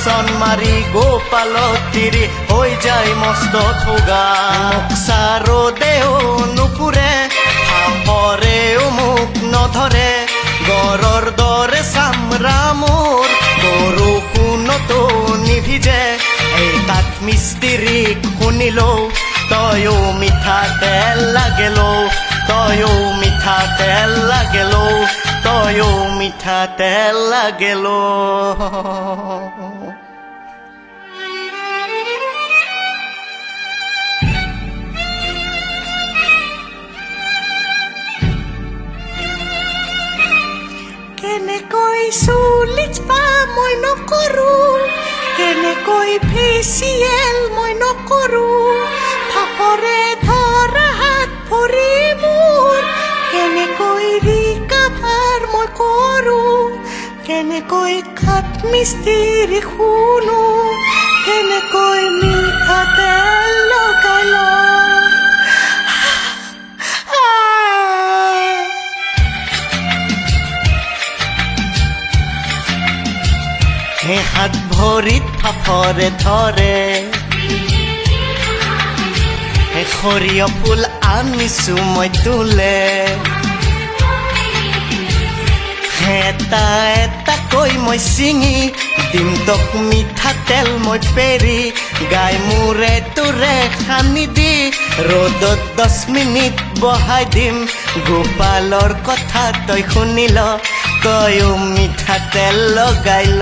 চন মাৰি গোপালত তিৰি হৈ যায় মস্ত ঠগা মোক চাৰো দেও নুপুৰে সাপৰেও মোক নধৰে গড়ৰ দৰে চামৰা মোৰ বৰষুণতো নিভিজে এই কাঠ মিস্ত্ৰীক শুনিলো তয়ো মিঠাতেল লাগেলো তয়ো মিঠাতেল লাগেলো তয়ো মিঠাতেল লাগেলো কেনেকৈ চুলিত পা মই নকৰোঁ কেনেকৈ ফেচিয়েল মই নকৰোঁ ফাপৰে ধৰা হাত ভৰি মোৰ কেনেকৈ ৰিকাভাৰ মই কৰোঁ কেনেকৈ কাঠ মিস্ত্ৰী শুনো কেনেকৈ মিঠাতেল লগাই লওঁ হাত ভৰিত ফাফৰে ধৰে সৰিয়হ ফুল আনিছো মই তোলে এটা এটাকৈ মই ছিঙি দিম তোক মিঠাতেল মই পেৰি গাই মূৰে তোৰে সানি দি ৰ'দত 10 মিনিট বহাই দিম গোপালৰ কথা তই শুনিল তয়ো মিঠাতেল লগাই ল